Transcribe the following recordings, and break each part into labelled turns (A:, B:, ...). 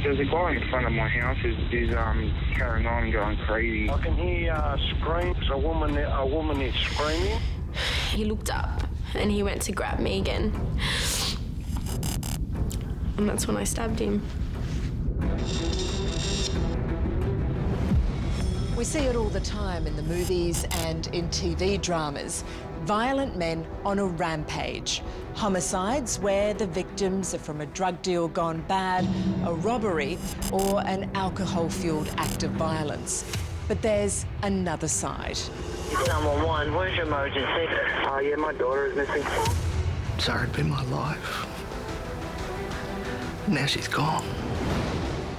A: There's a guy in front of my house who's carrying on and going crazy.
B: I can hear screams. A woman is screaming.
C: He looked up and he went to grab me again. And that's when I stabbed him.
D: We see it all the time in the movies and in TV dramas. Violent men on a rampage. Homicides where the victims are from a drug deal gone bad, a robbery, or an alcohol-fueled act of violence. But there's another side.
E: 911, where's your emergency?
A: Yeah, my daughter is missing.
F: Zara had been my life. Now she's gone.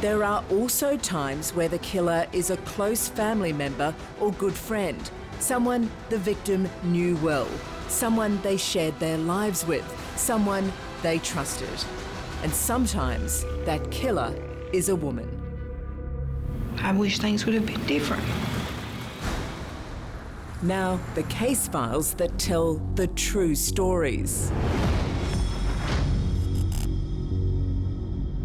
D: There are also times where the killer is a close family member or good friend, someone the victim knew well, someone they shared their lives with, someone they trusted. And sometimes that killer is a woman.
G: I wish things would have been different.
D: Now, the case files that tell the true stories.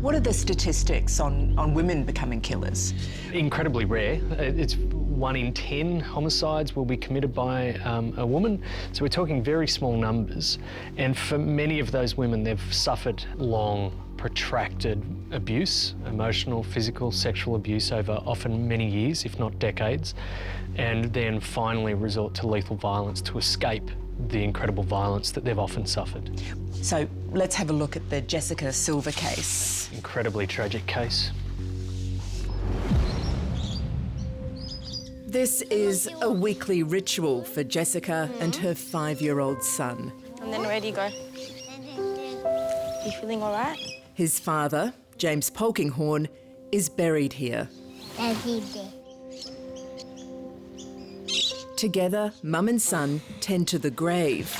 D: What are the statistics on women becoming killers?
H: Incredibly rare. It's 1 in 10 homicides will be committed by a woman. So we're talking very small numbers. And for many of those women, they've suffered long, protracted abuse, emotional, physical, sexual abuse over often many years, if not decades, and then finally resort to lethal violence to escape the incredible violence that they've often suffered.
D: So let's have a look at the Jessica Silva case.
H: Incredibly tragic case.
D: This is a weekly ritual for Jessica and her 5-year-old son.
C: And then where do you go? You feeling all right?
D: His father, James Polkinghorne, is buried here. Together, Mum and son tend to the grave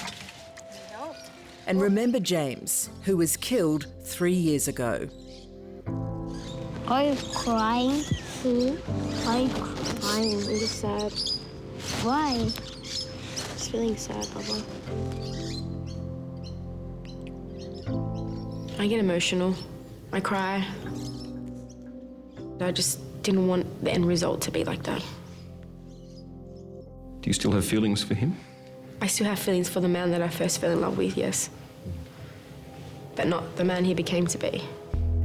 D: and remember James, who was killed 3 years ago.
I: Are you crying too? Are you crying?
C: I'm just sad.
I: Why?
C: Just feeling sad, Papa. I get emotional. I cry. I just didn't want the end result to be like that.
J: Do you still have feelings for him?
C: I still have feelings for the man that I first fell in love with, yes. But not the man he became to be.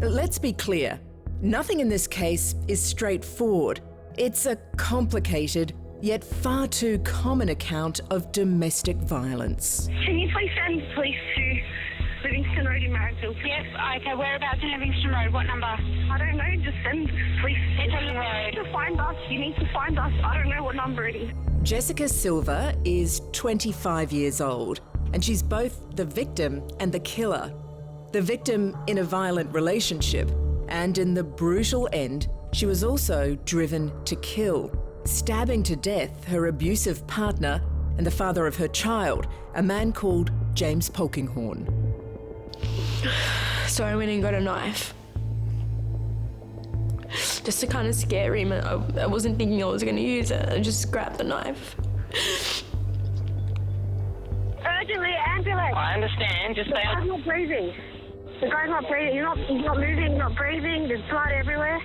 D: Let's be clear. Nothing in this case is straightforward. It's a complicated, yet far too common account of domestic violence.
K: Can you please send police to Livingston Road in Marrickville?
L: Yes, okay, whereabouts in Livingston Road? What number?
K: I don't know, just send police.
L: It's on the road.
K: You need to find us, you need to find us. I don't know what number it is.
D: Jessica Silva is 25 years old, and she's both the victim and the killer. The victim in a violent relationship, and in the brutal end, she was also driven to kill, stabbing to death her abusive partner and the father of her child, a man called James Polkinghorne.
C: So I went and got a knife. Just to kind of scare him. I wasn't thinking I was going to use it. I just grabbed the knife.
K: Urgently, ambulance.
E: I understand, just stay
K: The guy's not breathing. The guy's not breathing. He's not moving, not breathing. There's blood everywhere.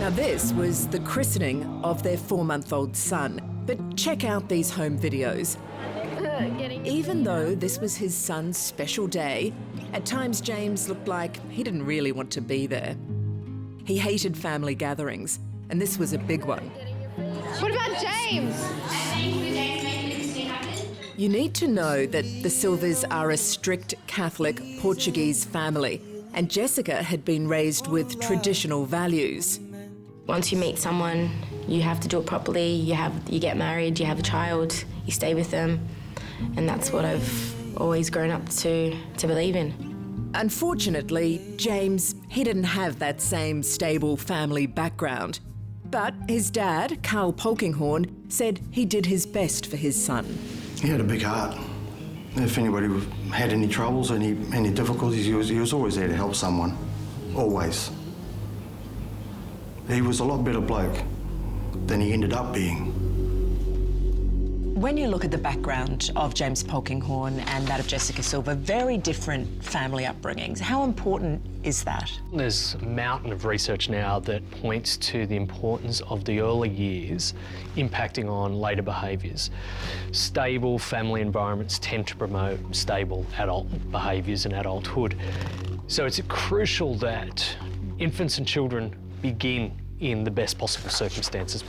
D: Now this was the christening of their 4-month-old son. But check out these home videos. Even though this was his son's special day, at times James looked like he didn't really want to be there. He hated family gatherings, and this was a big one.
L: What about James?
D: You need to know that the Silvas are a strict Catholic Portuguese family, and Jessica had been raised with traditional values.
C: Once you meet someone, you have to do it properly. You get married, you have a child, you stay with them. And that's what I've always grown up to believe in.
D: Unfortunately, James, he didn't have that same stable family background. But his dad, Carl Polkinghorne, said he did his best for his son.
B: He had a big heart. If anybody had any troubles, any difficulties, he was always there to help someone. Always. He was a lot better bloke than he ended up being.
J: When you look at the background of James Polkinghorne and that of Jessica Silva, very different family upbringings. How important is that?
H: There's a mountain of research now that points to the importance of the early years impacting on later behaviours. Stable family environments tend to promote stable adult behaviours in adulthood. So it's crucial that infants and children begin in the best possible circumstances.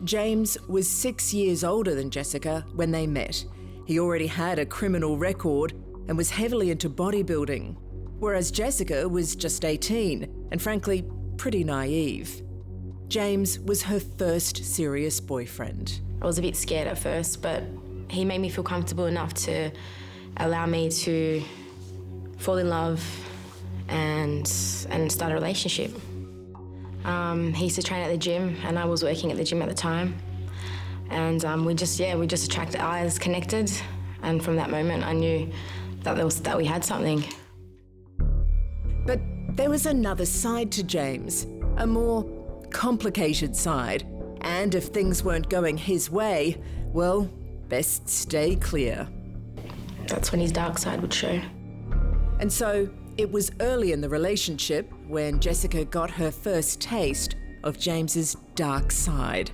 D: James was 6 years older than Jessica when they met. He already had a criminal record and was heavily into bodybuilding, whereas Jessica was just 18 and frankly pretty naive. James was her first serious boyfriend.
C: I was a bit scared at first, but he made me feel comfortable enough to allow me to fall in love and start a relationship. He used to train at the gym, and I was working at the gym at the time. And we just attracted eyes, connected, and from that moment I knew that we had something.
D: But there was another side to James, a more complicated side. And if things weren't going his way, well, best stay clear.
C: That's when his dark side would show.
D: And so it was early in the relationship when Jessica got her first taste of James's dark side.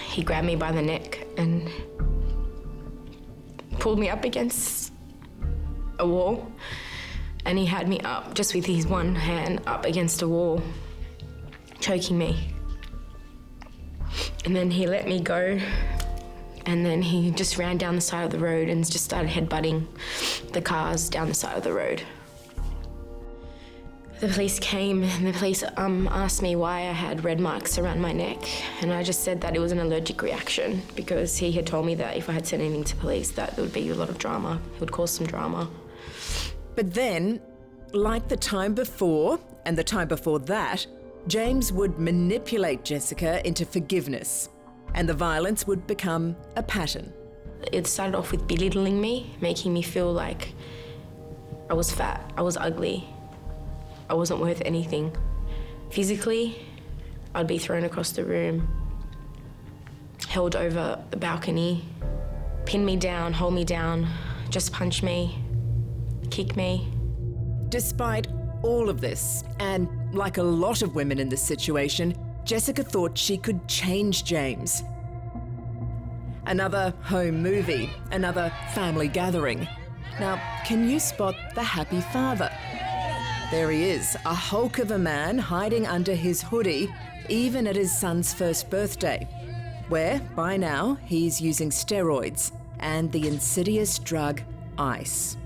C: He grabbed me by the neck and pulled me up against a wall, and he had me up just with his one hand up against a wall, choking me. And then he let me go, and then he just ran down the side of the road and just started headbutting the cars down the side of the road. The police came and the police asked me why I had red marks around my neck, and I just said that it was an allergic reaction because he had told me that if I had said anything to police that there would be a lot of drama. It would cause some drama.
D: But then, like the time before and the time before that, James would manipulate Jessica into forgiveness, and the violence would become a pattern.
C: It started off with belittling me, making me feel like I was fat, I was ugly, I wasn't worth anything. Physically, I'd be thrown across the room, held over the balcony, pin me down, hold me down, just punch me, kick me.
D: Despite all of this, and like a lot of women in this situation, Jessica thought she could change James. Another home movie, another family gathering. Now, can you spot the happy father? There he is, a hulk of a man hiding under his hoodie, even at his son's first birthday, where, by now, he's using steroids and the insidious drug ice.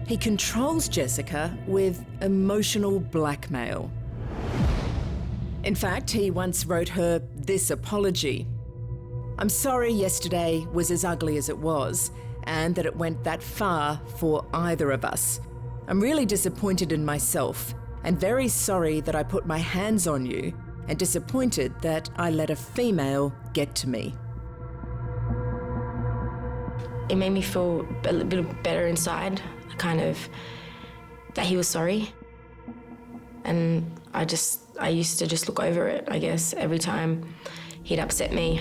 D: He controls Jessica with emotional blackmail. In fact, he once wrote her this apology. "I'm sorry yesterday was as ugly as it was, and that it went that far for either of us. I'm really disappointed in myself, and very sorry that I put my hands on you, and disappointed that I let a female get to me."
C: It made me feel a little bit better inside, kind of that he was sorry. And I used to just look over it, I guess, every time he'd upset me.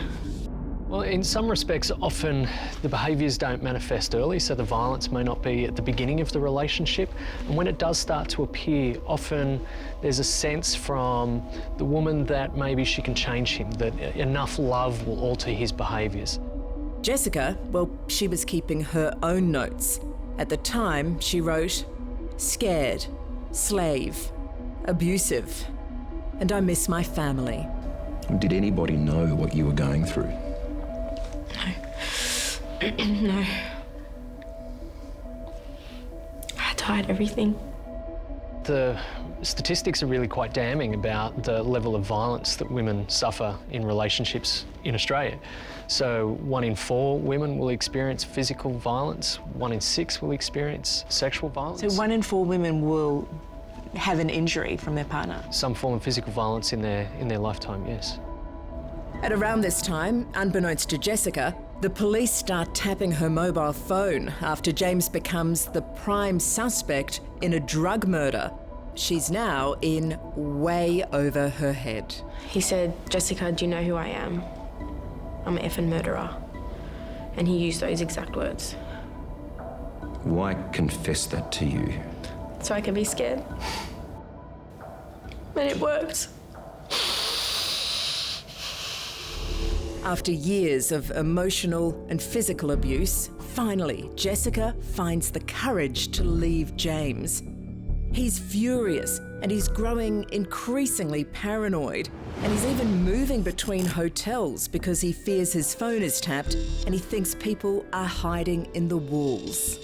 H: Well, in some respects, often the behaviours don't manifest early, so the violence may not be at the beginning of the relationship. And when it does start to appear, often there's a sense from the woman that maybe she can change him, that enough love will alter his behaviours.
D: Jessica, well, she was keeping her own notes. At the time, she wrote, "Scared, slave, abusive, and I miss my family."
M: Did anybody know what you were going through?
C: No. I had to hide everything.
H: The statistics are really quite damning about the level of violence that women suffer in relationships in Australia. So 1 in 4 women will experience physical violence, 1 in 6 will experience sexual violence.
J: So 1 in 4 women will have an injury from their partner?
H: Some form of physical violence in their lifetime, yes.
D: At around this time, unbeknownst to Jessica, the police start tapping her mobile phone after James becomes the prime suspect in a drug murder. She's now in way over her head.
C: He said, "Jessica, do you know who I am? I'm an effing murderer." And he used those exact words.
M: Why confess that to you?
C: So I can be scared. And it worked.
D: After years of emotional and physical abuse, finally, Jessica finds the courage to leave James. He's furious and he's growing increasingly paranoid. And he's even moving between hotels because he fears his phone is tapped and he thinks people are hiding in the walls.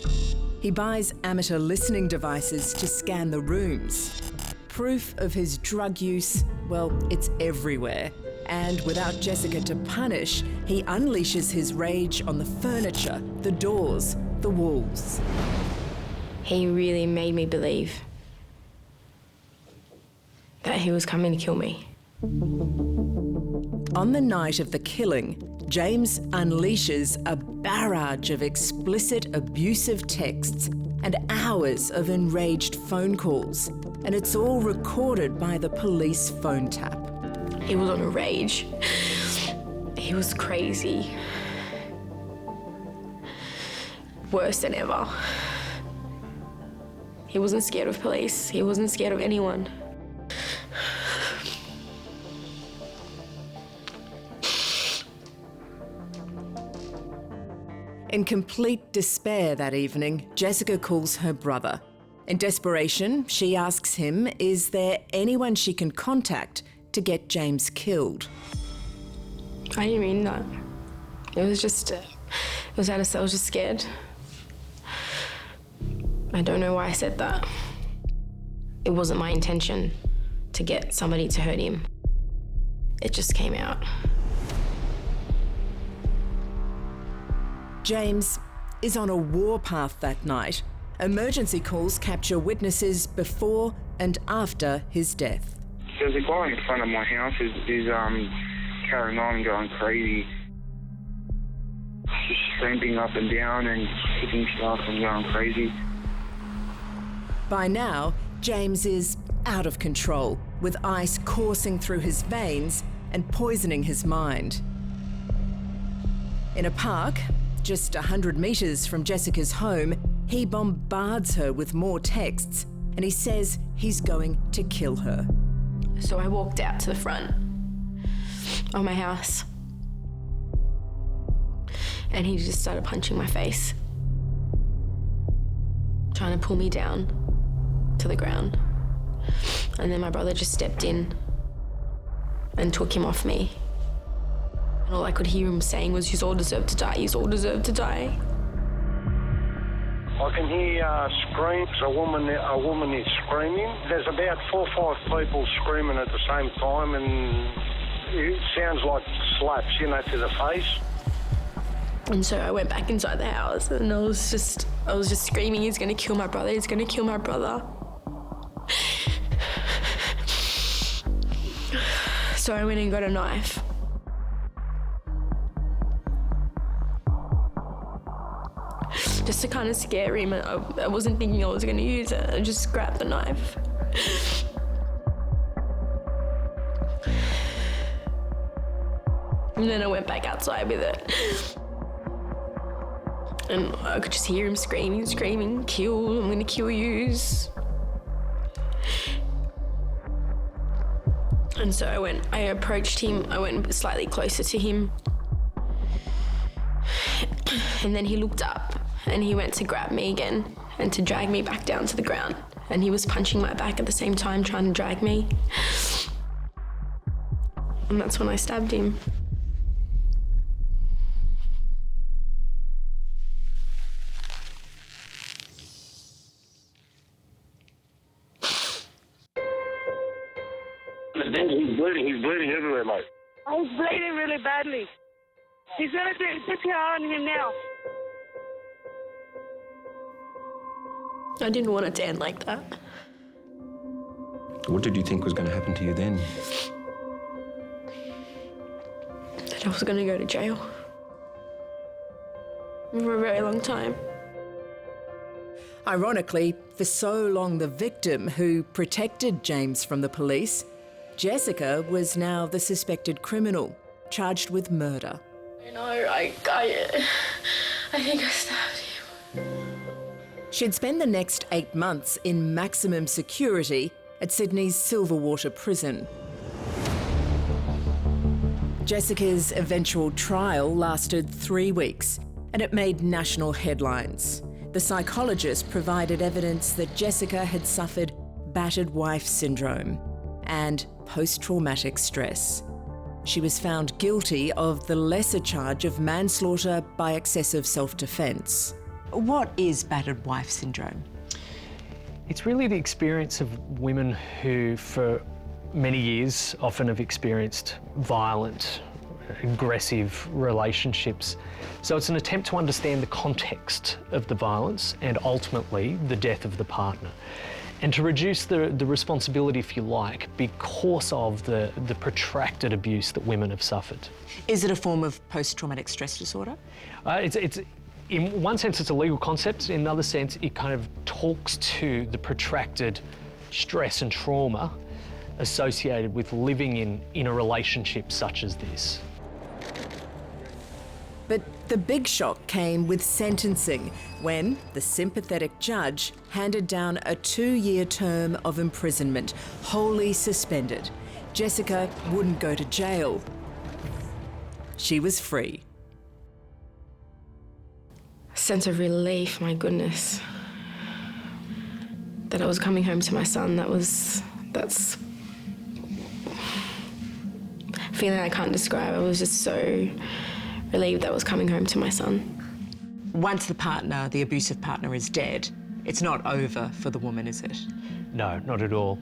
D: He buys amateur listening devices to scan the rooms. Proof of his drug use, well, it's everywhere. And without Jessica to punish, he unleashes his rage on the furniture, the doors, the walls.
C: He really made me believe that he was coming to kill me.
D: On the night of the killing, James unleashes a barrage of explicit abusive texts and hours of enraged phone calls. And it's all recorded by the police phone tap.
C: He was on a rage. He was crazy. Worse than ever. He wasn't scared of police. He wasn't scared of anyone.
D: In complete despair that evening, Jessica calls her brother. In desperation, she asks him, is there anyone she can contact to get James killed?
C: I didn't mean that. It was just, I was just scared. I don't know why I said that. It wasn't my intention to get somebody to hurt him. It just came out.
D: James is on a warpath that night. Emergency calls capture witnesses before and after his death.
A: There's a guy in front of my house who's carrying on, going crazy. Just stamping up and down and hitting stuff and going crazy.
D: By now, James is out of control, with ice coursing through his veins and poisoning his mind. In a park, just 100 metres from Jessica's home, he bombards her with more texts, and he says he's going to kill her.
C: So I walked out to the front of my house, and he just started punching my face, trying to pull me down to the ground. And then my brother just stepped in and took him off me. And all I could hear him saying was, "You all deserve to die, you all deserve to die."
N: I can hear screams, a woman is screaming. There's about 4 or 5 people screaming at the same time, and it sounds like slaps, to the face.
C: And so I went back inside the house, and I was just screaming, "He's gonna kill my brother, he's gonna kill my brother." So I went and got a knife. Just to kind of scare him. I wasn't thinking I was going to use it. I just grabbed the knife. And then I went back outside with it. And I could just hear him screaming, "Kill, I'm going to kill yous." And so I approached him. I went slightly closer to him. And then he looked up and he went to grab me again and to drag me back down to the ground. And he was punching my back at the same time, trying to drag me. And that's when I stabbed him.
N: He's bleeding everywhere, mate.
K: He's bleeding really badly. He's going to do CPR on him now.
C: I didn't want it to end like that.
M: What did you think was going to happen to you then?
C: That I was going to go to jail. For a very long time.
D: Ironically, for so long the victim who protected James from the police, Jessica was now the suspected criminal, charged with murder.
C: You know, I think I stabbed him.
D: She'd spend the next 8 months in maximum security at Sydney's Silva prison. Jessica's eventual trial lasted 3 weeks, and it made national headlines. The psychologist provided evidence that Jessica had suffered battered wife syndrome and post-traumatic stress. She was found guilty of the lesser charge of manslaughter by excessive self-defence.
J: What is battered wife syndrome?
H: It's really the experience of women who, for many years, often have experienced violent, aggressive relationships. So it's an attempt to understand the context of the violence and ultimately the death of the partner, and to reduce the responsibility, if you like, because of the protracted abuse that women have suffered.
J: Is it a form of post-traumatic stress disorder?
H: In one sense, it's a legal concept. In another sense, it kind of talks to the protracted stress and trauma associated with living in a relationship such as this.
D: But the big shock came with sentencing, when the sympathetic judge handed down a 2-year term of imprisonment, wholly suspended. Jessica wouldn't go to jail. She was free.
C: Sense of relief, my goodness. That I was coming home to my son, that's feeling I can't describe. I was just so relieved that I was coming home to my son.
J: Once the abusive partner is dead, it's not over for the woman, is it?
H: No, not at all.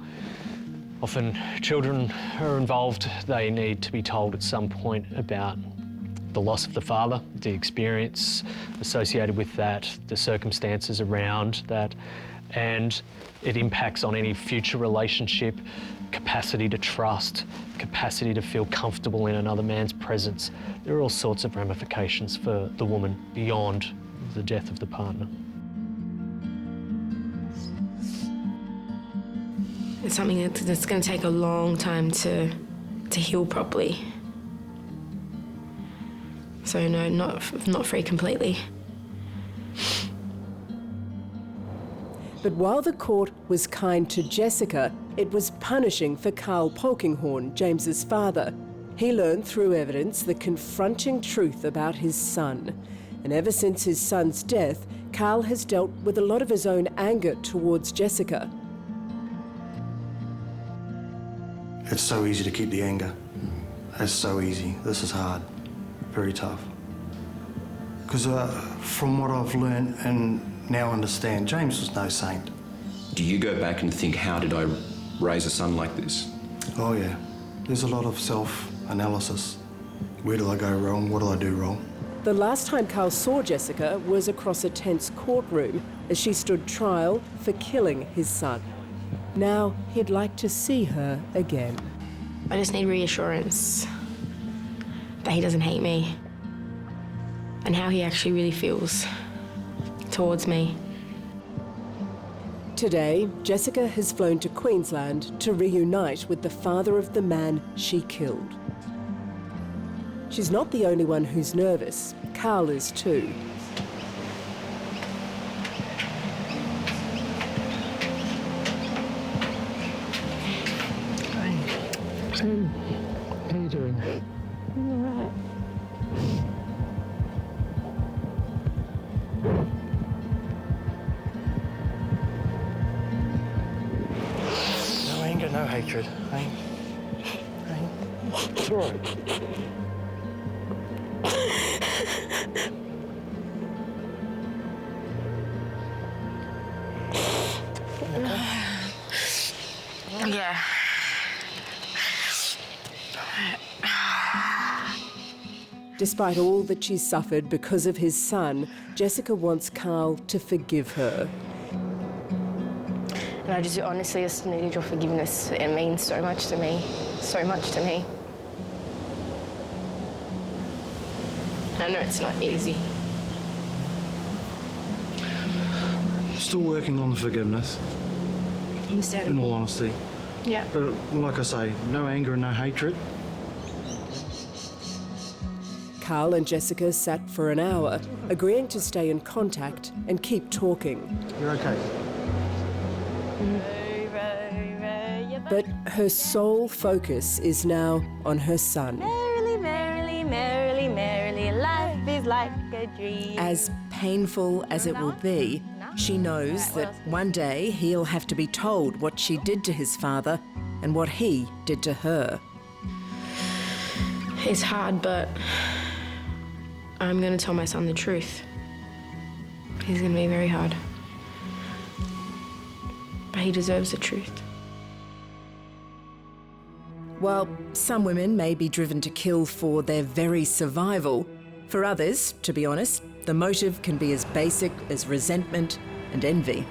H: Often children are involved. They need to be told at some point about the loss of the father, the experience associated with that, the circumstances around that, and it impacts on any future relationship, capacity to trust, capacity to feel comfortable in another man's presence. There are all sorts of ramifications for the woman beyond the death of the partner.
C: It's something that's going to take a long time to heal properly. So no, not free completely.
O: But while the court was kind to Jessica, it was punishing for Carl Polkinghorne, James's father. He learned through evidence the confronting truth about his son. And ever since his son's death, Carl has dealt with a lot of his own anger towards Jessica.
B: It's so easy to keep the anger. It's so easy. This is hard. Very tough. Because from what I've learned and now understand, James was no saint.
M: Do you go back and think, how did I raise a son like this?
B: Oh yeah. There's a lot of self-analysis. Where did I go wrong? What did I do wrong?
O: The last time Carl saw Jessica was across a tense courtroom as she stood trial for killing his son. Now he'd like to see her again.
C: I just need reassurance that he doesn't hate me and how he actually really feels towards me.
O: Today, Jessica has flown to Queensland to reunite with the father of the man she killed. She's not the only one who's nervous. Carl is too.
F: How are you doing?
C: I'm all right.
B: No anger, no hatred. It's all right.
C: Yeah.
O: Despite all that she's suffered because of his son, Jessica wants Carl to forgive her.
C: And I just honestly just needed your forgiveness. It means so much to me. So much to me. I know it's not easy.
B: Still working on the forgiveness, in all honesty.
C: Yeah.
B: But like I say, no anger and no hatred.
O: Carl and Jessica sat for an hour, agreeing to stay in contact and keep talking.
B: You're okay.
O: But her sole focus is now on her son.
C: Merrily, merrily, merrily, merrily, life is like a dream.
D: As painful as it will be, she knows that one day he'll have to be told what she did to his father and what he did to her.
C: It's hard, but I'm going to tell my son the truth. It's going to be very hard. But he deserves the truth.
D: While some women may be driven to kill for their very survival, for others, to be honest, the motive can be as basic as resentment and envy.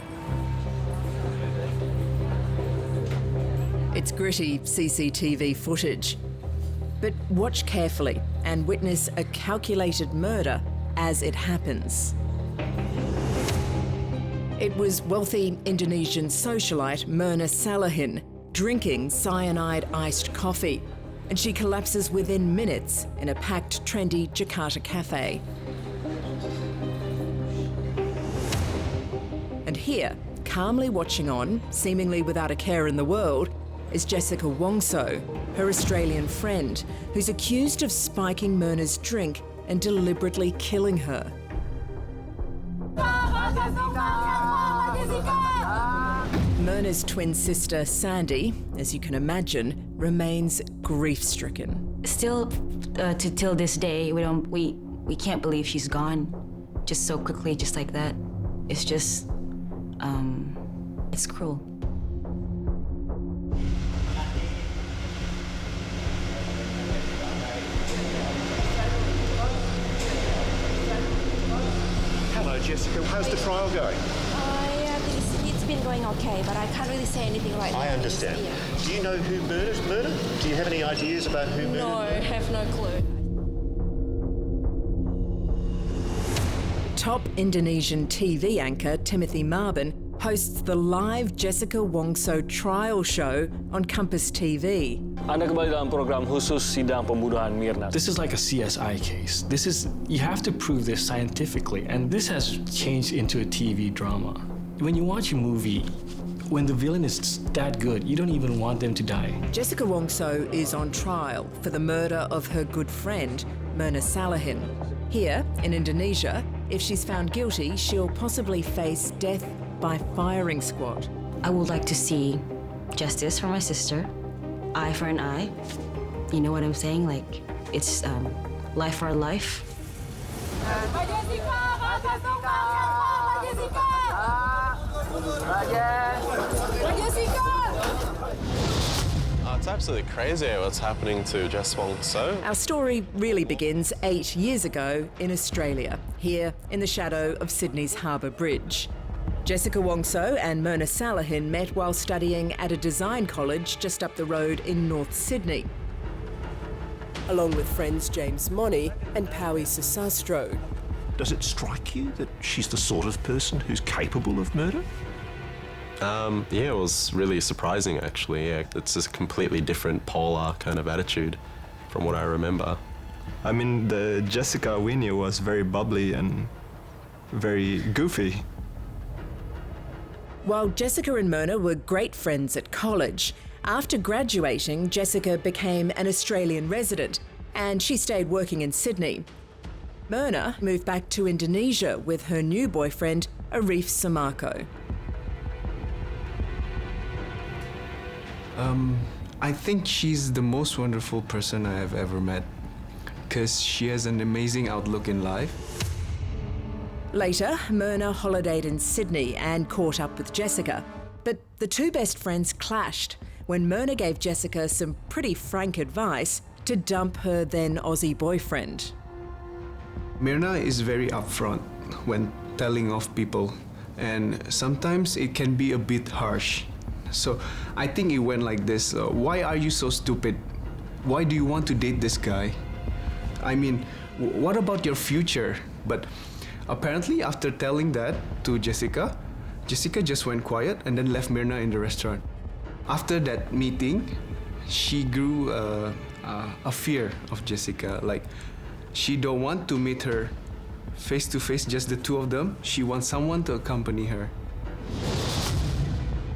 D: It's gritty CCTV footage. But watch carefully and witness a calculated murder as it happens. It was wealthy Indonesian socialite Myrna Salihin drinking cyanide-iced coffee, and she collapses within minutes in a packed, trendy Jakarta cafe. And here, calmly watching on, seemingly without a care in the world, is Jessica Wongso, her Australian friend, who's accused of spiking Myrna's drink and deliberately killing her. Myrna's twin sister, Sandy, as you can imagine, remains grief-stricken.
P: Still, till this day, we can't believe she's gone just so quickly, just like that. It's just, it's cruel.
Q: Hello, Jessica. How's the trial going?
C: It's been going okay, but I can't really say anything right now.
Q: I understand. Do you know who murdered Myrna? Do you have any ideas about who murdered?
C: No, I have no clue.
D: Top Indonesian TV anchor Timothy Marbin hosts the live Jessica Wongso trial show on Compass TV.
R: Anda kembali dalam program khusus sidang pembunuhan Myrna.
F: This is like a CSI case. You have to prove this scientifically, and this has changed into a TV drama. When you watch a movie, when the villain is that good, you don't even want them to die.
D: Jessica Wongso is on trial for the murder of her good friend, Myrna Salihin. Here, in Indonesia, if she's found guilty, she'll possibly face death by firing squad.
P: I would like to see justice for my sister, eye for an eye. You know what I'm saying? Like, it's life for life.
S: It's absolutely crazy what's happening to Jess Wongso.
D: Our story really begins 8 years ago in Australia, here in the shadow of Sydney's Harbour Bridge. Jessica Wongso and Myrna Salihin met while studying at a design college just up the road in North Sydney, along with friends James Money and Paui Sasastro.
Q: Does it strike you that she's the sort of person who's capable of murder?
S: Yeah, it was really surprising, actually. Yeah, it's a completely different polar kind of attitude from what I remember.
T: I mean, the Jessica we knew was very bubbly and very goofy.
D: While Jessica and Myrna were great friends at college, after graduating, Jessica became an Australian resident and she stayed working in Sydney. Myrna moved back to Indonesia with her new boyfriend, Arif Samako.
U: I think she's the most wonderful person I have ever met because she has an amazing outlook in life.
D: Later, Myrna holidayed in Sydney and caught up with Jessica. But the two best friends clashed when Myrna gave Jessica some pretty frank advice to dump her then Aussie boyfriend.
U: Myrna is very upfront when telling off people, and sometimes it can be a bit harsh. So I think it went like this. Why are you so stupid? Why do you want to date this guy? I mean, what about your future? But apparently after telling that to Jessica, Jessica just went quiet and then left Myrna in the restaurant. After that meeting, she grew a fear of Jessica. Like, She don't want to meet her face to face, just the two of them. She wants someone to accompany her.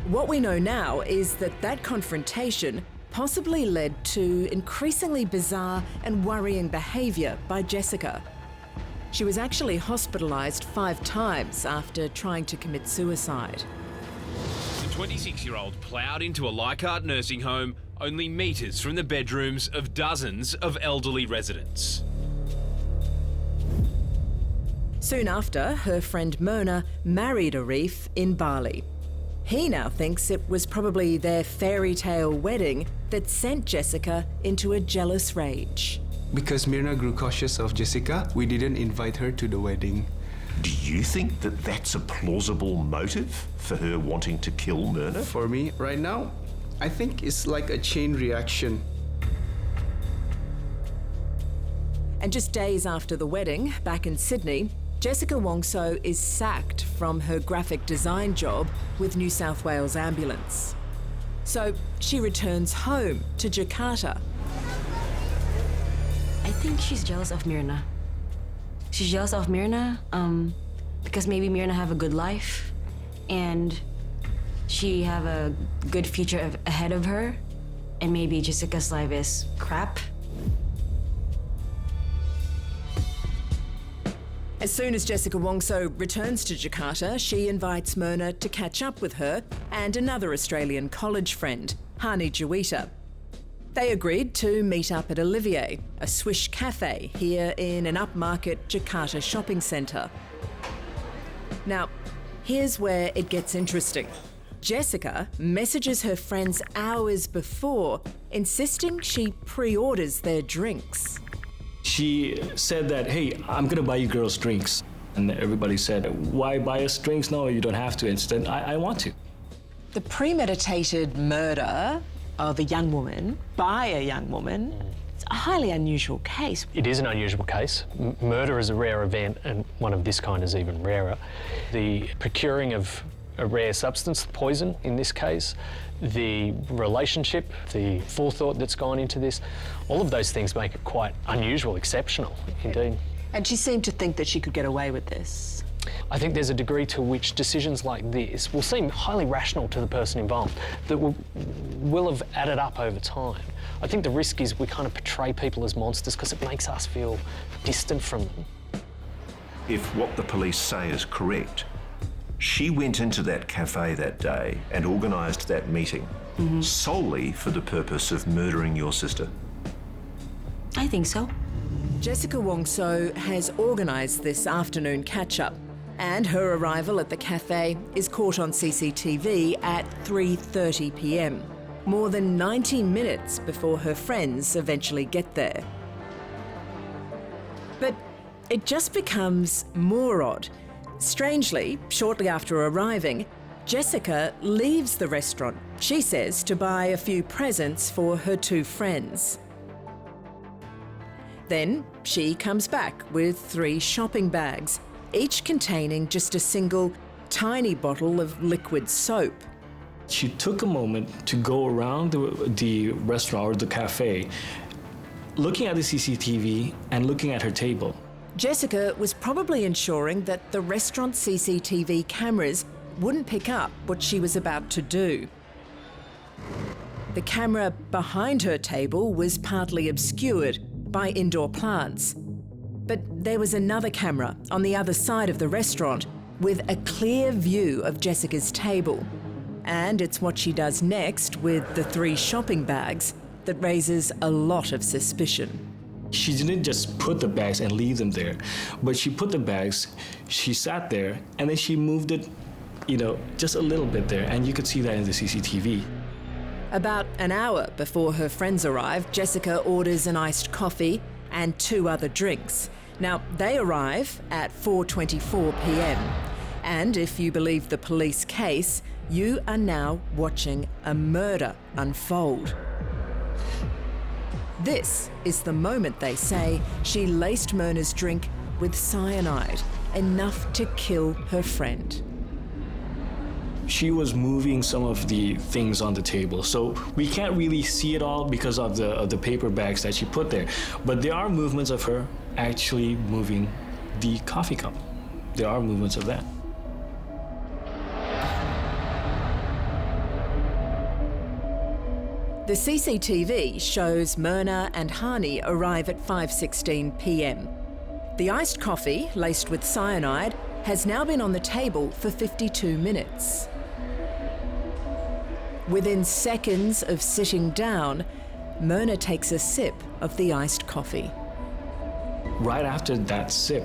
D: What we know now is that that confrontation possibly led to increasingly bizarre and worrying behaviour by Jessica. She was actually hospitalised 5 times after trying to commit suicide.
G: The 26-year-old ploughed into a Leichhardt nursing home only metres from the bedrooms of dozens of elderly residents.
D: Soon after, her friend Myrna married Arif in Bali. He now thinks it was probably their fairy tale wedding that sent Jessica into a jealous rage.
U: Because Myrna grew cautious of Jessica, we didn't invite her to the wedding.
Q: Do you think that that's a plausible motive for her wanting to kill Myrna?
U: For me, right now, I think it's like a chain reaction.
D: And just days after the wedding, back in Sydney, Jessica Wongso is sacked from her graphic design job with New South Wales Ambulance. So she returns home to Jakarta.
C: I think she's jealous of Myrna. She's jealous of Myrna because maybe Myrna have a good life and she have a good future ahead of her, and maybe Jessica's life is crap.
D: As soon as Jessica Wongso returns to Jakarta, she invites Myrna to catch up with her and another Australian college friend, Hani Juwita. They agreed to meet up at Olivier, a Swish cafe here in an upmarket Jakarta shopping centre. Now, here's where it gets interesting. Jessica messages her friends hours before, insisting she pre-orders their drinks.
F: She said that, hey, I'm gonna buy you girls drinks. And everybody said, why buy us drinks? No, you don't have to. Instead, I want to.
J: The premeditated murder of a young woman by a young woman, it's a highly unusual case.
H: It is an unusual case. Murder is a rare event, and one of this kind is even rarer. The procuring of a rare substance, poison in this case, the relationship, the forethought that's gone into this, all of those things make it quite unusual, exceptional indeed.
J: And she seemed to think that she could get away with this.
H: I think there's a degree to which decisions like this will seem highly rational to the person involved, that will have added up over time. I think the risk is we kind of portray people as monsters because it makes us feel distant from them.
Q: If what the police say is correct, she went into that cafe that day and organised that meeting solely for the purpose of murdering your sister.
C: I think so.
D: Jessica Wongso has organised this afternoon catch-up, and her arrival at the cafe is caught on CCTV at 3:30 p.m, more than 90 minutes before her friends eventually get there. But it just becomes more odd. Strangely, shortly after arriving, Jessica leaves the restaurant, she says, to buy a few presents for her 2 friends. Then she comes back with 3 shopping bags, each containing just a single tiny bottle of liquid soap.
F: She took a moment to go around the restaurant or the cafe, looking at the CCTV and looking at her table.
D: Jessica was probably ensuring that the restaurant CCTV cameras wouldn't pick up what she was about to do. The camera behind her table was partly obscured by indoor plants. But there was another camera on the other side of the restaurant with a clear view of Jessica's table. And it's what she does next with the 3 shopping bags that raises a lot of suspicion.
F: She didn't just put the bags and leave them there, but she put the bags, she sat there, and then she moved it, just a little bit there, and you could see that in the CCTV.
D: About an hour before her friends arrive, Jessica orders an iced coffee and 2 other drinks. Now, they arrive at 4:24 p.m. And if you believe the police case, you are now watching a murder unfold. This is the moment, they say, she laced Myrna's drink with cyanide, enough to kill her friend.
F: She was moving some of the things on the table, so we can't really see it all because of the paper bags that she put there. But there are movements of her actually moving the coffee cup. There are movements of that.
D: The CCTV shows Myrna and Hani arrive at 5:16 p.m. The iced coffee, laced with cyanide, has now been on the table for 52 minutes. Within seconds of sitting down, Myrna takes a sip of the iced coffee.
F: Right after that sip,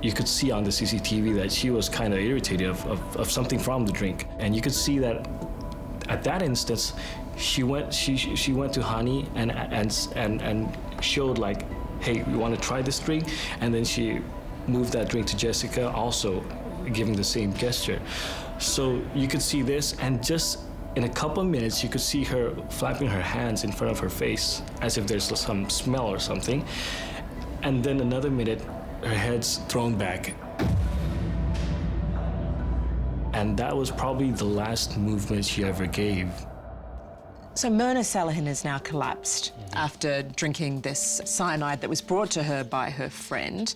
F: you could see on the CCTV that she was kind of irritated of something from the drink. And you could see that at that instance, she went to Hani and showed like, hey, you want to try this drink? And then she moved that drink to Jessica, also giving the same gesture. So you could see this, and just in a couple of minutes, you could see her flapping her hands in front of her face as if there's some smell or something. And then another minute, her head's thrown back. And that was probably the last movement she ever gave.
J: So Myrna Salahin has now collapsed after drinking this cyanide that was brought to her by her friend.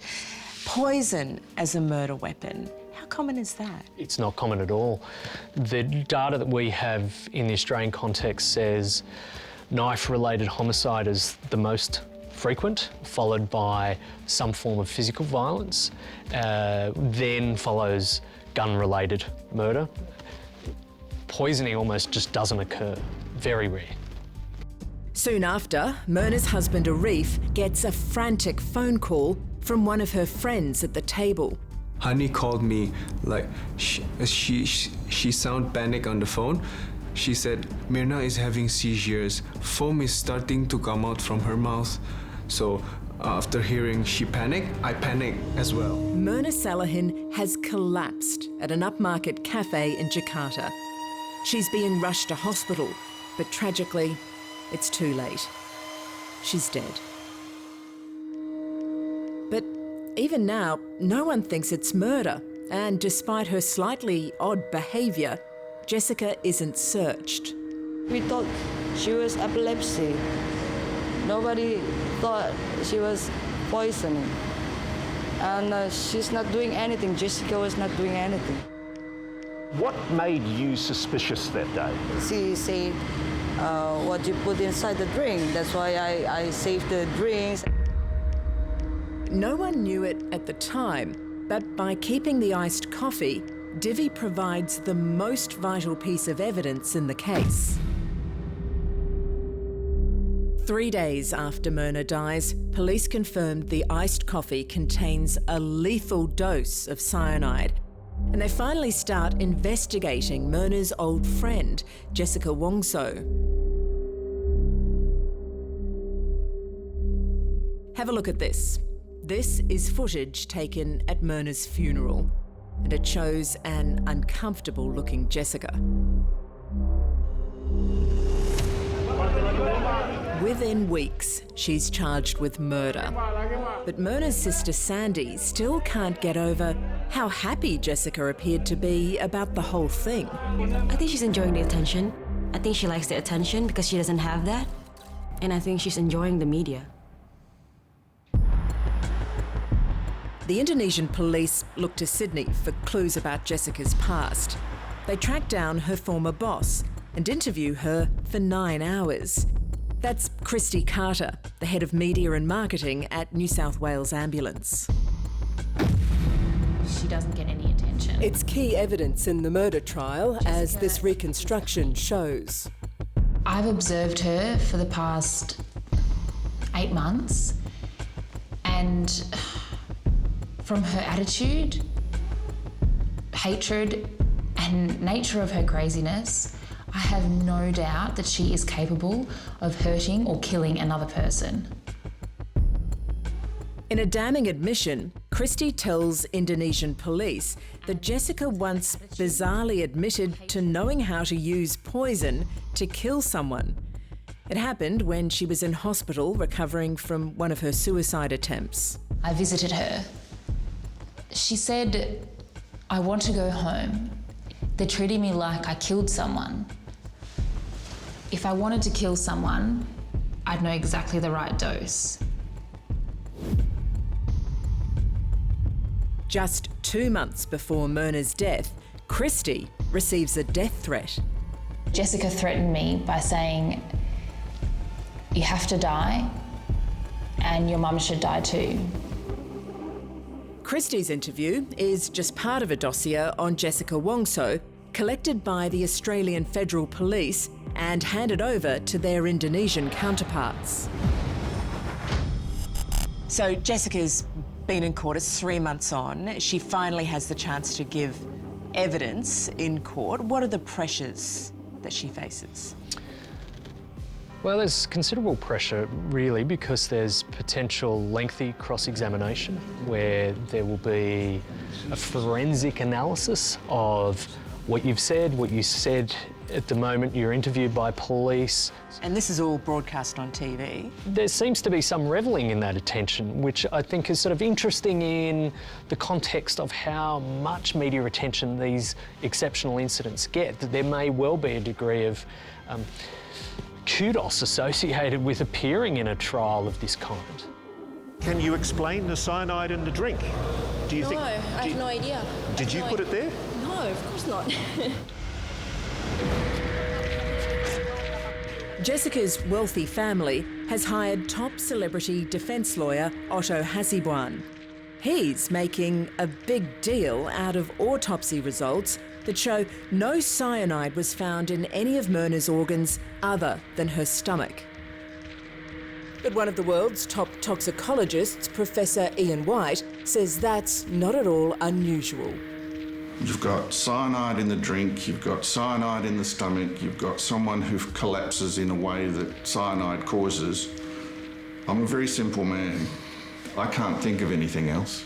J: Poison as a murder weapon. How common is that?
H: It's not common at all. The data that we have in the Australian context says knife-related homicide is the most frequent, followed by some form of physical violence, then follows gun-related murder. Poisoning almost just doesn't occur. Very rare.
D: Soon after, Myrna's husband Arif gets a frantic phone call from one of her friends at the table.
U: Hani called me, like, she sound panic on the phone. She said, Myrna is having seizures. Foam is starting to come out from her mouth. So after hearing she panicked, I panicked as well.
D: Myrna Salahin has collapsed at an upmarket cafe in Jakarta. She's being rushed to hospital, but tragically, it's too late. She's dead. But even now, no one thinks it's murder, and despite her slightly odd behaviour, Jessica isn't searched.
I: We thought she was epilepsy. Nobody thought she was poisoning. And she's not doing anything. Jessica was not doing anything.
V: What made you suspicious that day?
I: She said, what you put inside the drink. That's why I saved the drinks.
D: No one knew it at the time, but by keeping the iced coffee, Divi provides the most vital piece of evidence in the case. 3 days after Myrna dies, police confirmed the iced coffee contains a lethal dose of cyanide. And they finally start investigating Myrna's old friend, Jessica Wongso. Have a look at this. This is footage taken at Myrna's funeral, and it shows an uncomfortable-looking Jessica. Within weeks, she's charged with murder. But Myrna's sister Sandy still can't get over how happy Jessica appeared to be about the whole thing.
P: I think she's enjoying the attention. I think she likes the attention because she doesn't have that. And I think she's enjoying the media.
D: The Indonesian police look to Sydney for clues about Jessica's past. They track down her former boss and interview her for 9 hours. That's Christy Carter, the head of media and marketing at New South Wales Ambulance.
W: She doesn't get any attention.
O: It's key evidence in the murder trial, as this reconstruction shows.
W: I've observed her for the past 8 months, and from her attitude, hatred, and nature of her craziness, I have no doubt that she is capable of hurting or killing another person.
D: In a damning admission, Christy tells Indonesian police that Jessica once bizarrely admitted to knowing how to use poison to kill someone. It happened when she was in hospital recovering from one of her suicide attempts.
W: I visited her. She said, I want to go home. They're treating me like I killed someone. If I wanted to kill someone, I'd know exactly the right dose.
D: Just 2 months before Myrna's death, Christy receives a death threat.
W: Jessica threatened me by saying, "You have to die, and your mum should die too."
D: Christy's interview is just part of a dossier on Jessica Wongso, collected by the Australian Federal Police and handed over to their Indonesian counterparts. So Jessica's been in court, it's 3 months on. She finally has the chance to give evidence in court. What are the pressures that she faces?
H: Well, there's considerable pressure, really, because there's potential lengthy cross-examination where there will be a forensic analysis of what you've said, what you said at the moment you're interviewed by police.
J: And this is all broadcast on TV?
H: There seems to be some revelling in that attention, which I think is sort of interesting in the context of how much media attention these exceptional incidents get, that there may well be a degree of kudos associated with appearing in a trial of this kind.
V: Can you explain the cyanide in the drink? Do you think?
C: I have no idea.
V: Did you put it there?
C: No, of course not.
D: Jessica's wealthy family has hired top celebrity defence lawyer Otto Hasibuan. He's making a big deal out of autopsy results that show no cyanide was found in any of Myrna's organs other than her stomach. But one of the world's top toxicologists, Professor Ian White, says that's not at all unusual.
A: You've got cyanide in the drink, you've got cyanide in the stomach, you've got someone who collapses in a way that cyanide causes. I'm a very simple man. I can't think of anything else.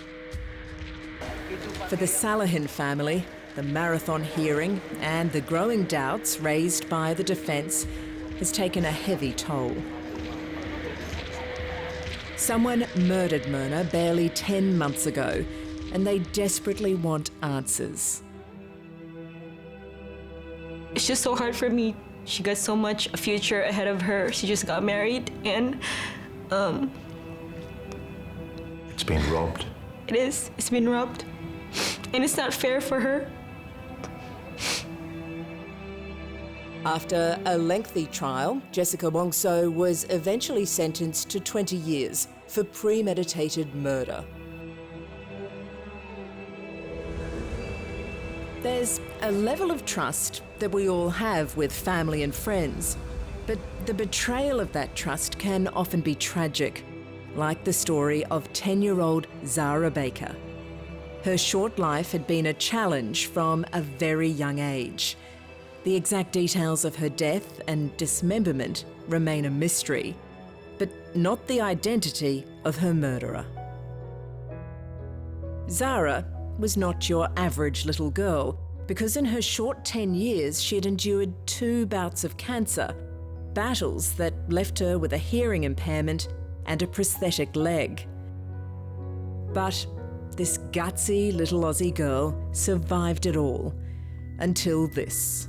D: For the Salihin family, the marathon hearing and the growing doubts raised by the defence has taken a heavy toll. Someone murdered Myrna barely 10 months ago, and they desperately want answers.
E: It's just so hard for me. She got so much a future ahead of her. She just got married, and
Q: It's been robbed.
E: it is. It's been robbed, and it's not fair for her.
D: After a lengthy trial, Jessica Wongso was eventually sentenced to 20 years for premeditated murder. There's a level of trust that we all have with family and friends, but the betrayal of that trust can often be tragic, like the story of 10-year-old Zara Baker. Her short life had been a challenge from a very young age. The exact details of her death and dismemberment remain a mystery, but not the identity of her murderer. Zara was not your average little girl, because in her short 10 years she had endured 2 bouts of cancer, battles that left her with a hearing impairment and a prosthetic leg. But this gutsy little Aussie girl survived it all, until this.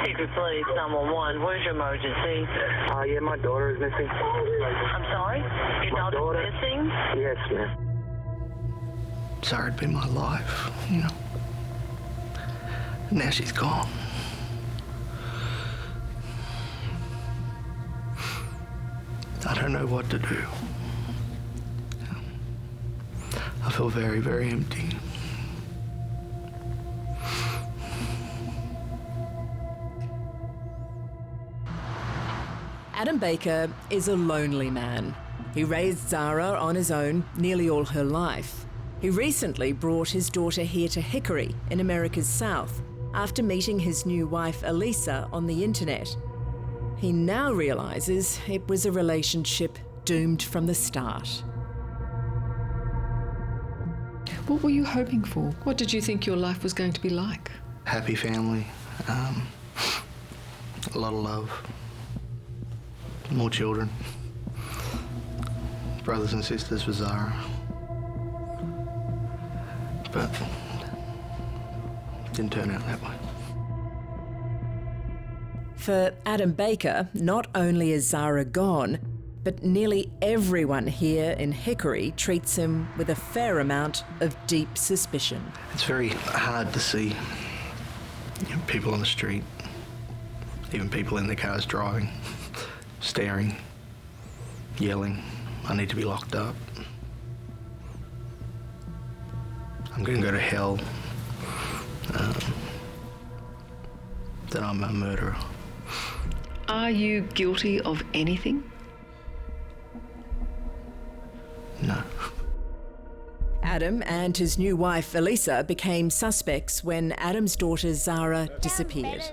L: Secret Police 911, where's your emergency?
N: Yeah, my daughter is missing.
L: I'm sorry? Your daughter's missing?
N: Yes, ma'am.
B: Zara had been my life, you know. Now she's gone. I don't know what to do. I feel very, very empty.
D: Adam Baker is a lonely man. He raised Zara on his own nearly all her life. He recently brought his daughter here to Hickory in America's South after meeting his new wife Elisa on the internet. He now realises it was a relationship doomed from the start.
X: What were you hoping for? What did you think your life was going to be like?
B: Happy family, a lot of love, more children, brothers and sisters with Zara. But it didn't turn out that way.
D: For Adam Baker, not only is Zara gone, but nearly everyone here in Hickory treats him with a fair amount of deep suspicion.
B: It's very hard to see people on the street, even people in their cars driving, staring, yelling, I need to be locked up. I'm going to go to hell. That I'm a murderer.
X: Are you guilty of anything?
B: No.
D: Adam and his new wife, Elisa, became suspects when Adam's daughter, Zara, disappeared.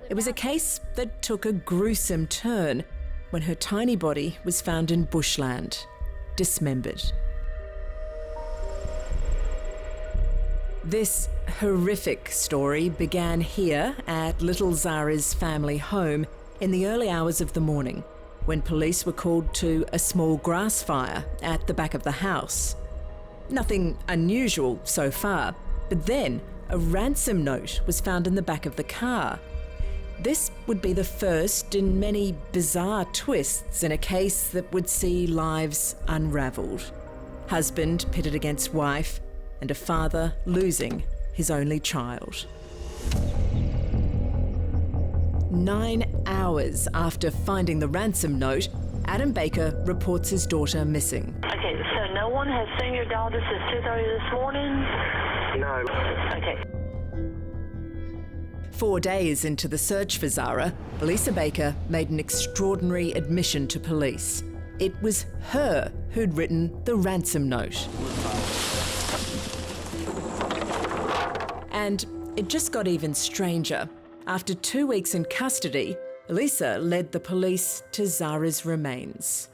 D: It was a case that took a gruesome turn when her tiny body was found in Bushland, dismembered. This horrific story began here at little Zara's family home in the early hours of the morning, when police were called to a small grass fire at the back of the house. Nothing unusual so far, but then a ransom note was found in the back of the car. This would be the first in many bizarre twists in a case that would see lives unravelled. Husband pitted against wife, and a father losing his only child. 9 hours after finding the ransom note, Adam Baker reports his daughter missing.
L: Okay, so no one has seen your daughter since 2:30 this morning?
N: No.
L: Okay.
D: 4 days into the search for Zara, Elisa Baker made an extraordinary admission to police. It was her who'd written the ransom note. And it just got even stranger. After 2 weeks in custody, Elisa led the police to Zara's remains.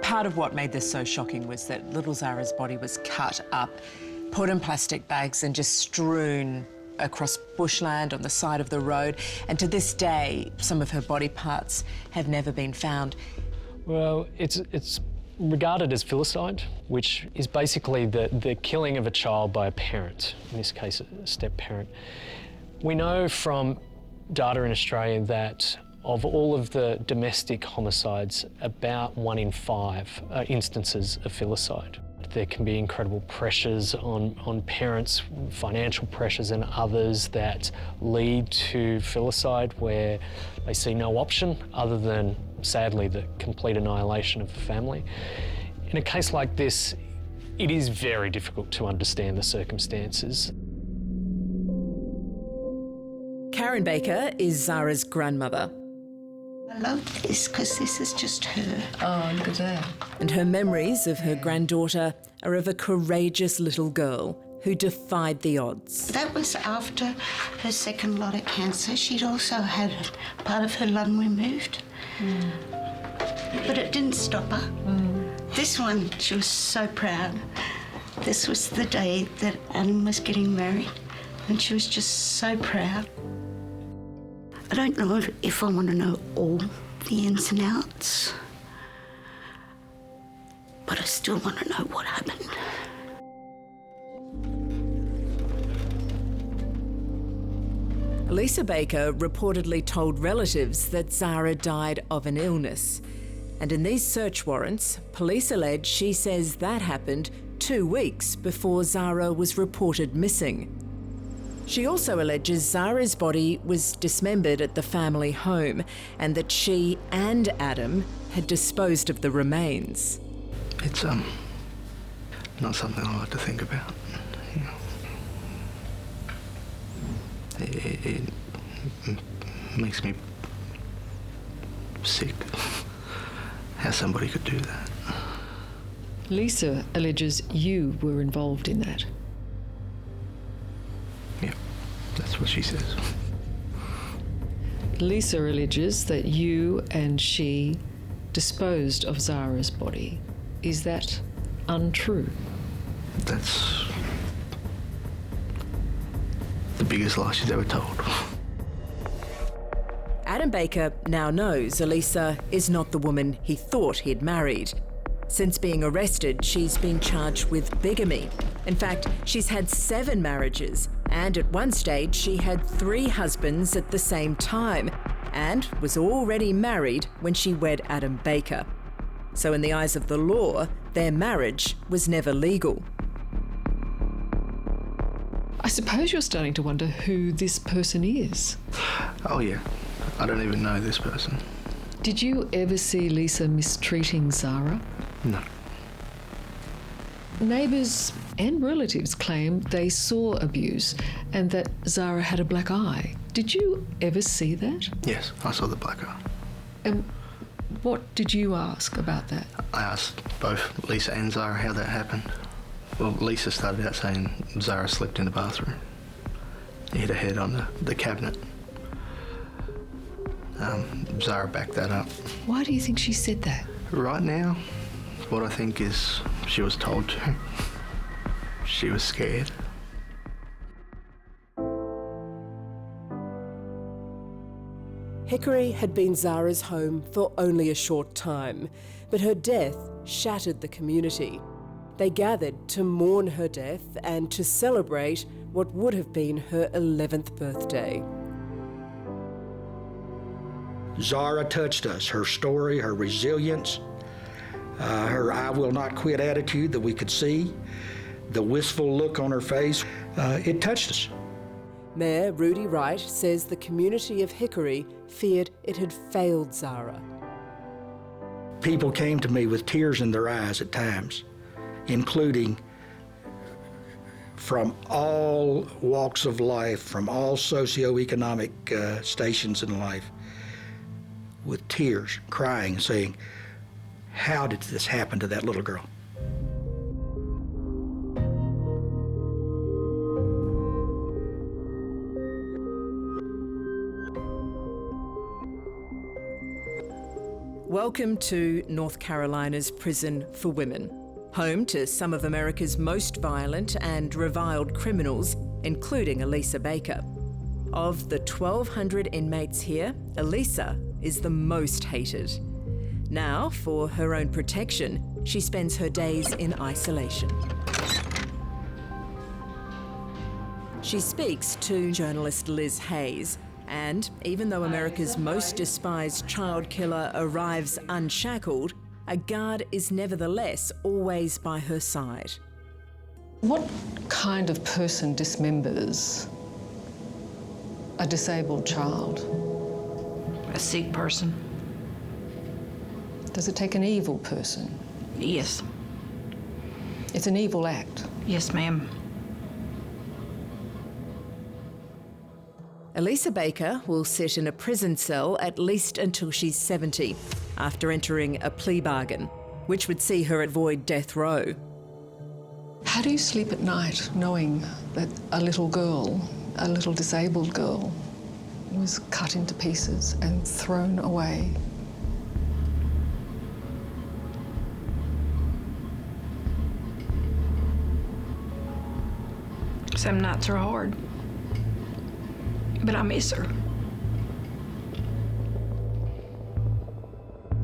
J: Part of what made this so shocking was that little Zara's body was cut up, put in plastic bags and just strewn across bushland on the side of the road. And to this day, some of her body parts have never been found.
H: Well, it's regarded as filicide, which is basically the killing of a child by a parent, in this case a step-parent. We know from data in Australia that of all of the domestic homicides, about 1 in 5 are instances of filicide. There can be incredible pressures on parents, financial pressures and others that lead to filicide where they see no option other than, sadly, the complete annihilation of the family. In a case like this, it is very difficult to understand the circumstances.
D: Karen Baker is Zara's grandmother.
K: I love this because this is just her. Oh, look at that.
D: And her memories of her granddaughter are of a courageous little girl who defied the odds.
K: That was after her second lot of cancer. She'd also had part of her lung removed. But it didn't stop her. This one, she was so proud. This was the day that Adam was getting married, and she was just so proud. I don't know if I want to know all the ins and outs, but I still want to know what happened.
D: Elisa Baker reportedly told relatives that Zara died of an illness. And in these search warrants, police allege she says that happened 2 weeks before Zara was reported missing. She also alleges Zara's body was dismembered at the family home and that she and Adam had disposed of the remains.
B: It's not something I like to think about. You know. It makes me sick how somebody could do that.
X: Lisa alleges you were involved in that.
B: Yeah, that's what she says.
X: Lisa alleges that you and she disposed of Zara's body. Is that untrue?
B: That's the biggest lie she's ever told.
D: Adam Baker now knows Elisa is not the woman he thought he'd married. Since being arrested, she's been charged with bigamy. In fact, she's had 7 marriages, and at one stage she had 3 husbands at the same time. and was already married when she wed Adam Baker. So in the eyes of the law, their marriage was never legal.
X: I suppose you're starting to wonder who this person is.
B: Oh yeah, I don't even know this person.
X: Did you ever see Lisa mistreating Zara?
B: No.
X: Neighbours and relatives claim they saw abuse and that Zara had a black eye. Did you ever see that?
B: Yes, I saw the black eye.
X: And what did you ask about that?
B: I asked both Lisa and Zara how that happened. Well, Lisa started out saying Zara slept in the bathroom. Hit her head on the cabinet. Zara backed that up.
X: Why do you think she said that?
B: Right now, what I think is she was told to. She was scared.
O: Hickory had been Zara's home for only a short time, but her death shattered the community. They gathered to mourn her death and to celebrate what would have been her 11th birthday.
M: Zara touched us. Her story, her resilience, her I will not quit attitude that we could see, the wistful look on her face, it touched us.
O: Mayor Rudy Wright says the community of Hickory feared it had failed Zara.
M: People came to me with tears in their eyes at times, including from all walks of life, from all socioeconomic stations in life, with tears, crying, saying, how did this happen to that little girl?
D: Welcome to North Carolina's Prison for Women, home to some of America's most violent and reviled criminals, including Elisa Baker. Of the 1,200 inmates here, Elisa is the most hated. Now, for her own protection, she spends her days in isolation. She speaks to journalist Liz Hayes, and even though America's most despised child killer arrives unshackled, a guard is nevertheless always by her side.
X: What kind of person dismembers a disabled child?
R: A sick person.
X: Does it take an evil person?
R: Yes.
X: It's an evil act?
R: Yes, ma'am.
D: Elisa Baker will sit in a prison cell at least until she's 70, after entering a plea bargain, which would see her avoid death row.
X: How do you sleep at night knowing that a little girl, a little disabled girl, was cut into pieces and thrown away?
R: Some nights are hard, but I miss her.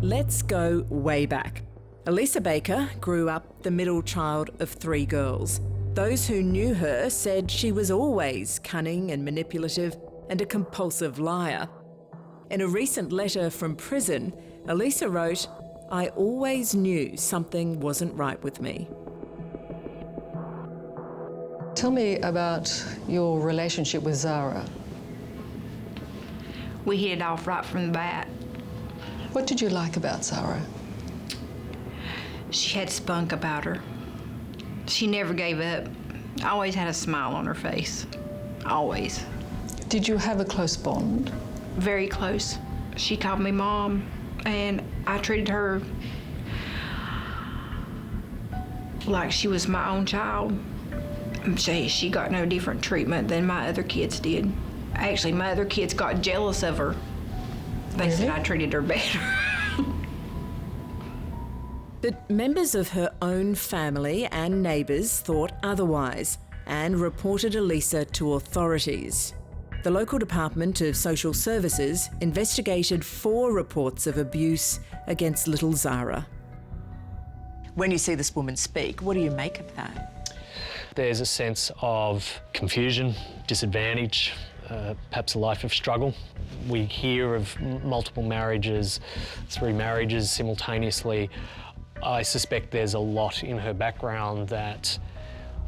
D: Let's go way back. Elisa Baker grew up the middle child of 3 girls. Those who knew her said she was always cunning and manipulative and a compulsive liar. In a recent letter from prison, Elisa wrote, "I always knew something wasn't right with me."
X: Tell me about your relationship with Zara.
R: We hit it off right from the bat.
X: What did you like about Zara?
R: She had spunk about her. She never gave up. Always had a smile on her face. Always.
X: Did you have a close bond?
R: Very close. She called me Mom, and I treated her like she was my own child. She got no different treatment than my other kids did. Actually, my other kids got jealous of her. They said I treated her better.
D: But members of her own family and neighbours thought otherwise and reported Elisa to authorities. The local Department of Social Services investigated 4 reports of abuse against little Zara.
J: When you see this woman speak, what do you make of that?
H: There's a sense of confusion, disadvantage, perhaps a life of struggle. We hear of multiple marriages, 3 marriages simultaneously. I suspect there's a lot in her background that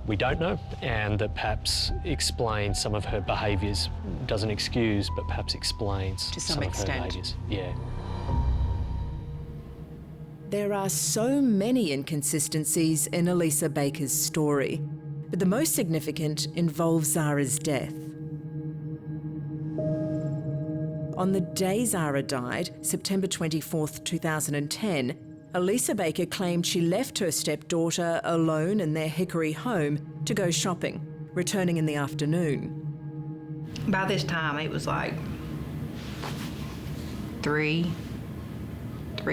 H: we don't know, and that perhaps explains some of her behaviours. Doesn't excuse, but perhaps explains
D: to some
H: of her
D: extent.
H: behaviours. Yeah.
D: There are so many inconsistencies in Elisa Baker's story, but the most significant involves Zara's death. On the day Zara died, September 24th, 2010, Elisa Baker claimed she left her stepdaughter alone in their Hickory home to go shopping, returning in the afternoon.
R: By this time, it was like 3,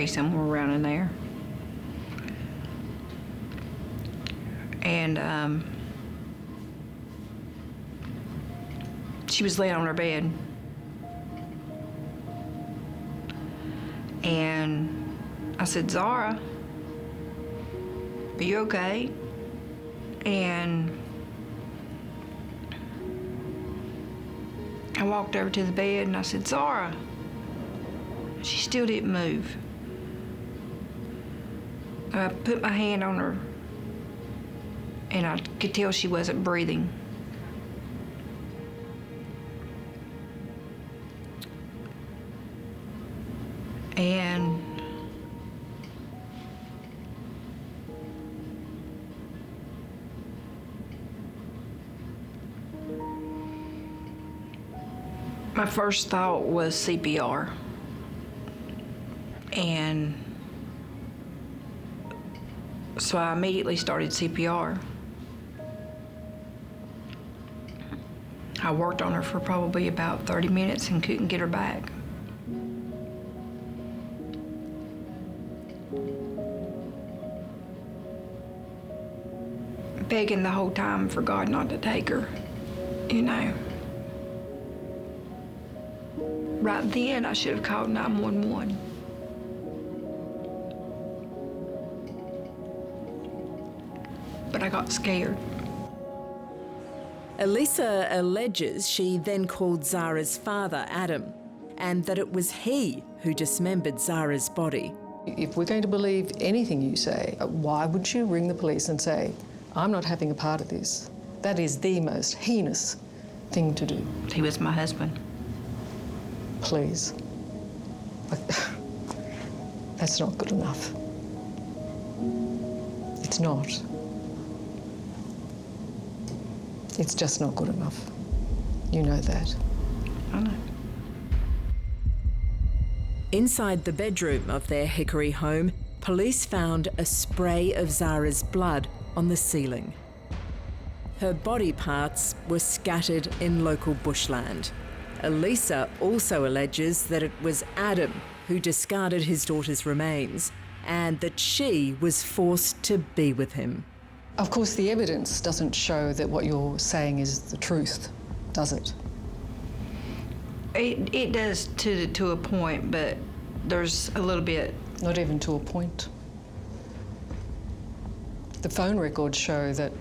R: somewhere around in there. And she was laying on her bed. And I said, Zara, are you okay? And I walked over to the bed and I said, Zara. She still didn't move. I put my hand on her and I could tell she wasn't breathing. And my first thought was CPR. And so I immediately started CPR. I worked on her for probably about 30 minutes and couldn't get her back. Begging the whole time for God not to take her, you know. Right then, I should have called 911. But I got scared.
D: Elisa alleges she then called Zara's father, Adam, and that it was he who dismembered Zara's body.
X: If we're going to believe anything you say, why would you ring the police and say, I'm not having a part of this? That is the most heinous thing to do.
R: He was my husband.
X: Please. That's not good enough. It's not. It's just not good enough. You know that.
R: I know.
D: Inside the bedroom of their Hickory home, police found a spray of Zara's blood on the ceiling. Her body parts were scattered in local bushland. Elisa also alleges that it was Adam who discarded his daughter's remains and that she was forced to be with him.
X: Of course, the evidence doesn't show that what you're saying is the truth, does it?
R: It does to a point, but there's a little bit.
X: Not even to a point. The phone records show that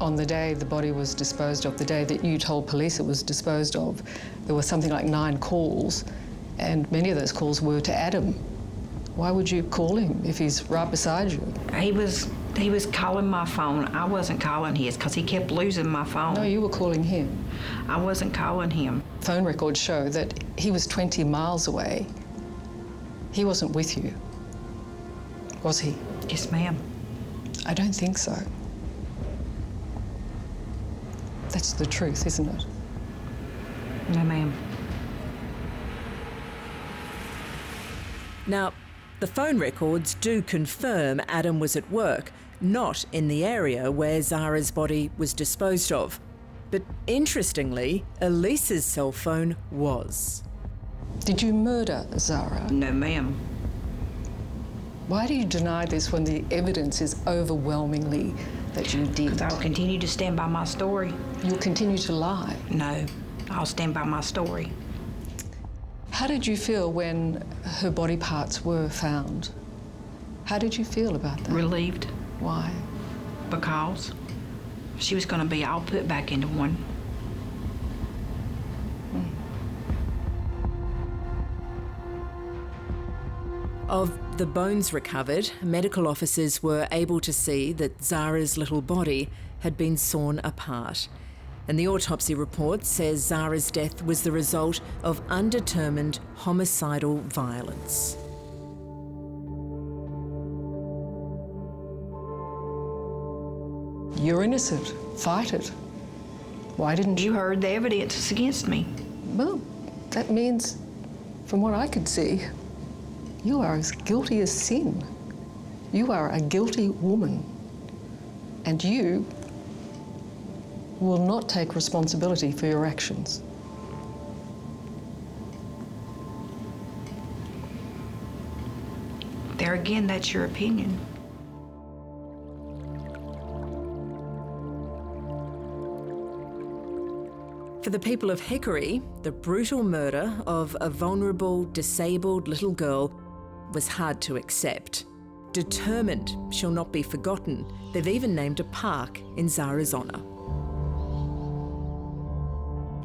X: on the day the body was disposed of, the day that you told police it was disposed of, there was something like 9 calls, and many of those calls were to Adam. Why would you call him if he's right beside you?
R: He was calling my phone. I wasn't calling his because he kept losing my phone.
X: No, you were calling him.
R: I wasn't calling him.
X: Phone records show that he was 20 miles away. He wasn't with you, was he?
R: Yes, ma'am.
X: I don't think so. That's the truth, isn't it?
R: No, ma'am.
D: Now, the phone records do confirm Adam was at work, not in the area where Zara's body was disposed of. But interestingly, Elisa's cell phone was.
X: Did you murder Zara?
R: No, ma'am.
X: Why do you deny this when the evidence is overwhelmingly that you did?
R: Because I'll continue to stand by my story.
X: You'll continue to lie?
R: No, I'll stand by my story.
X: How did you feel when her body parts were found? How did you feel about that?
R: Relieved.
X: Why?
R: Because she was going to be all put back into one.
D: Of the bones recovered, medical officers were able to see that Zara's little body had been sawn apart. And the autopsy report says Zara's death was the result of undetermined homicidal violence.
X: You're innocent. Fight it. Why didn't you?
R: You heard the evidence is against me.
X: Well, that means, from what I could see, you are as guilty as sin. You are a guilty woman. And you will not take responsibility for your actions.
R: There again, that's your opinion.
D: For the people of Hickory, the brutal murder of a vulnerable, disabled little girl was hard to accept. Determined she'll not be forgotten, they've even named a park in Zara's honour.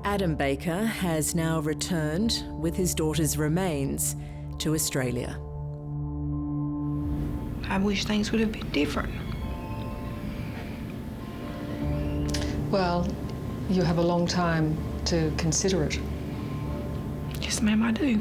D: Adam Baker has now returned with his daughter's remains to Australia.
R: I wish things would have been different.
X: Well, you have a long time to consider it.
R: Yes, ma'am, I do.